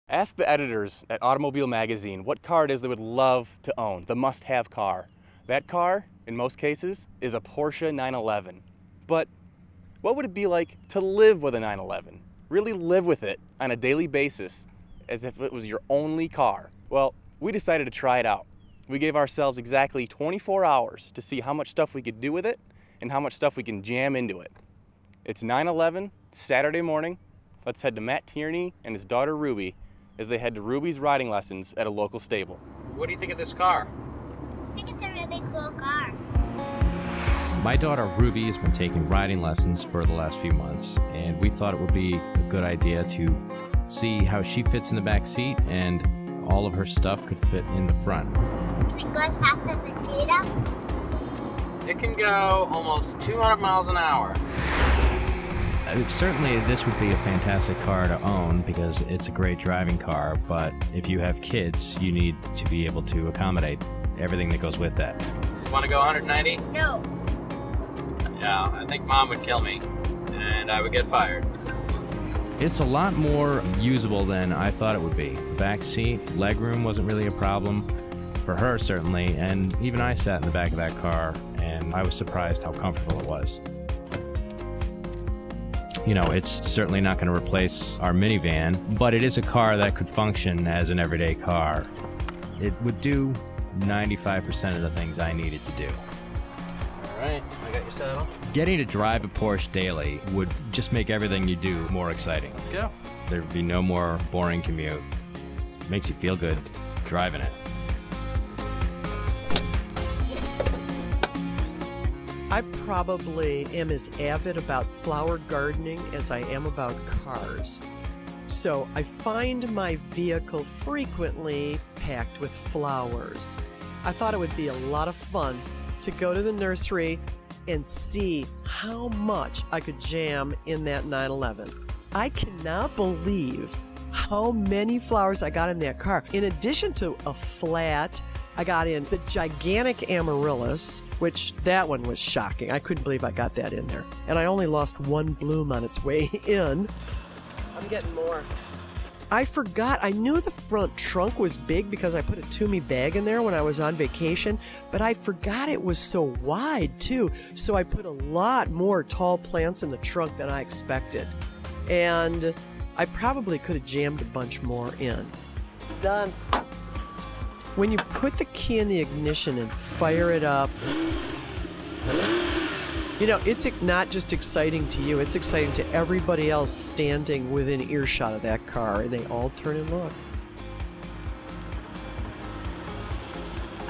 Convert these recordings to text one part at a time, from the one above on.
Ask the editors at Automobile Magazine what car it is they would love to own, the must-have car. That car, in most cases, is a Porsche 911. But what would it be like to live with a 911? Really live with it on a daily basis as if it was your only car? Well, we decided to try it out. We gave ourselves exactly 24 hours to see how much stuff we could do with it and how much stuff we can jam into it. It's 9/11, Saturday morning. Let's head to Matt Tierney and his daughter Ruby as they head to Ruby's riding lessons at a local stable. What do you think of this car? I think it's a really cool car. My daughter Ruby has been taking riding lessons for the last few months, and we thought it would be a good idea to see how she fits in the back seat and all of her stuff could fit in the front. Can it go as fast as a cheetah? It can go almost 200 miles an hour. Certainly this would be a fantastic car to own because it's a great driving car, but if you have kids, you need to be able to accommodate everything that goes with that. Want to go 190? No. Yeah, I think Mom would kill me, and I would get fired. It's a lot more usable than I thought it would be. The back seat, legroom wasn't really a problem for her certainly, and even I sat in the back of that car and I was surprised how comfortable it was. You know, it's certainly not going to replace our minivan, but it is a car that could function as an everyday car. It would do 95% of the things I needed to do. All right, I got your saddle. Getting to drive a Porsche daily would just make everything you do more exciting. Let's go. There'd be no more boring commute. Makes you feel good driving it. I probably am as avid about flower gardening as I am about cars. So I find my vehicle frequently packed with flowers. I thought it would be a lot of fun to go to the nursery and see how much I could jam in that 911. I cannot believe how many flowers I got in that car. In addition to a flat, I got in the gigantic amaryllis, which that one was shocking. I couldn't believe I got that in there. And I only lost one bloom on its way in. I'm getting more. I forgot, I knew the front trunk was big because I put a Toomey bag in there when I was on vacation, but I forgot it was so wide too. So I put a lot more tall plants in the trunk than I expected. And I probably could have jammed a bunch more in. Done. When you put the key in the ignition and fire it up, you know, it's not just exciting to you, it's exciting to everybody else standing within earshot of that car, and they all turn and look.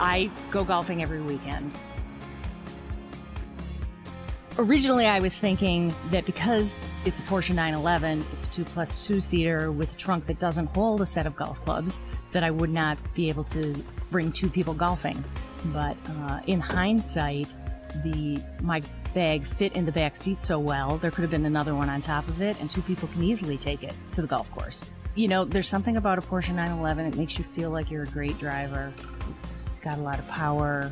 I go golfing every weekend. Originally, I was thinking that because it's a Porsche 911, it's a 2+2 seater with a trunk that doesn't hold a set of golf clubs, that I would not be able to bring two people golfing. But in hindsight, my bag fit in the back seat so well, there could have been another one on top of it, and two people can easily take it to the golf course. You know, there's something about a Porsche 911, it makes you feel like you're a great driver. It's got a lot of power.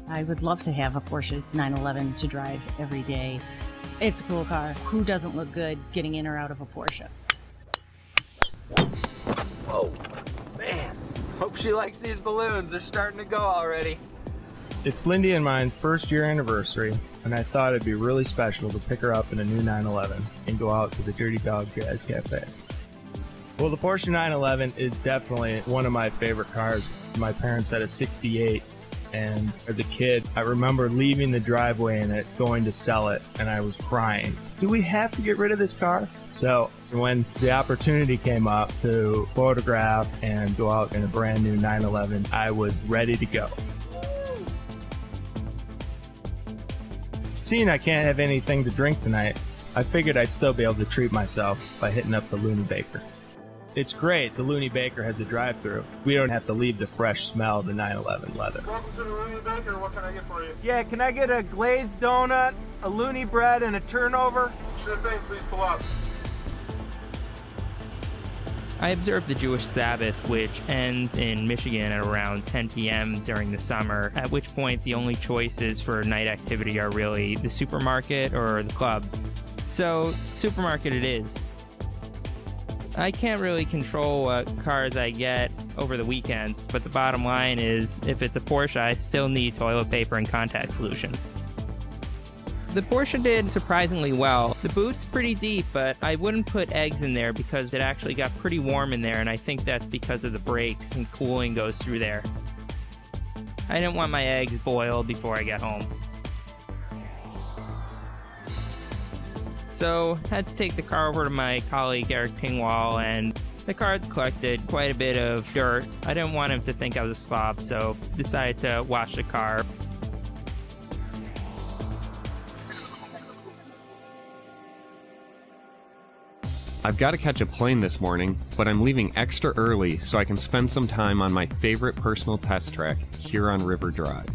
I would love to have a Porsche 911 to drive every day. It's a cool car. Who doesn't look good getting in or out of a Porsche? Whoa, man. Hope she likes these balloons. They're starting to go already. It's Lindy and mine's first year anniversary, and I thought it'd be really special to pick her up in a new 911 and go out to the Dirty Dog Jazz Cafe. Well, the Porsche 911 is definitely one of my favorite cars. My parents had a 68, and as a kid, I remember leaving the driveway in it, going to sell it, and I was crying. Do we have to get rid of this car? So when the opportunity came up to photograph and go out in a brand new 911, I was ready to go. Seeing I can't have anything to drink tonight, I figured I'd still be able to treat myself by hitting up the Looney Baker. It's great, the Looney Baker has a drive-thru. We don't have to leave the fresh smell of the 911 leather. Welcome to the Looney Baker, what can I get for you? Yeah, can I get a glazed donut, a loony bread, and a turnover? Sure thing, please pull up. I observed the Jewish Sabbath, which ends in Michigan at around 10 p.m. during the summer, at which point the only choices for night activity are really the supermarket or the clubs. So, supermarket it is. I can't really control what cars I get over the weekends, but the bottom line is, if it's a Porsche, I still need toilet paper and contact solution. The Porsche did surprisingly well. The boot's pretty deep, but I wouldn't put eggs in there because it actually got pretty warm in there, and I think that's because of the brakes and cooling goes through there. I didn't want my eggs boiled before I got home. So, had to take the car over to my colleague Eric Pingwall, and the car collected quite a bit of dirt. I didn't want him to think I was a slob, so decided to wash the car. I've got to catch a plane this morning, but I'm leaving extra early so I can spend some time on my favorite personal test track, Huron River Drive.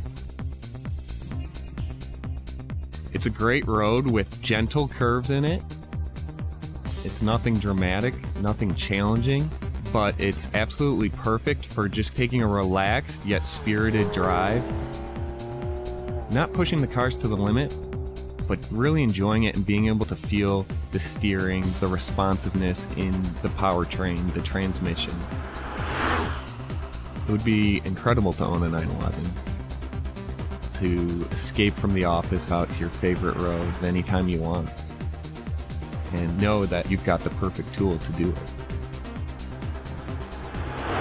It's a great road with gentle curves in it. It's nothing dramatic, nothing challenging, but it's absolutely perfect for just taking a relaxed yet spirited drive. Not pushing the cars to the limit, but really enjoying it and being able to feel the steering, the responsiveness in the powertrain, the transmission. It would be incredible to own a 911. To escape from the office out to your favorite road anytime you want. And know that you've got the perfect tool to do it.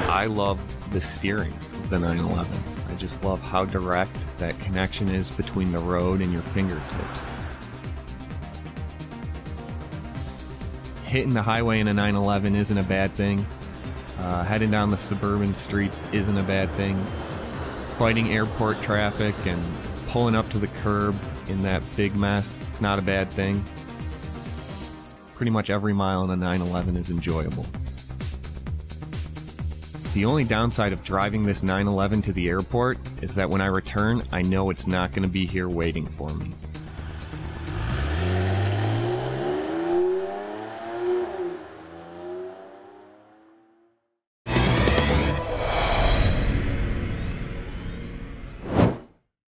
I love the steering of the 911. I just love how direct that connection is between the road and your fingertips. Hitting the highway in a 911 isn't a bad thing. Heading down the suburban streets isn't a bad thing. Fighting airport traffic and pulling up to the curb in that big mess, it's not a bad thing. Pretty much every mile in a 911 is enjoyable. The only downside of driving this 911 to the airport is that when I return, I know it's not going to be here waiting for me.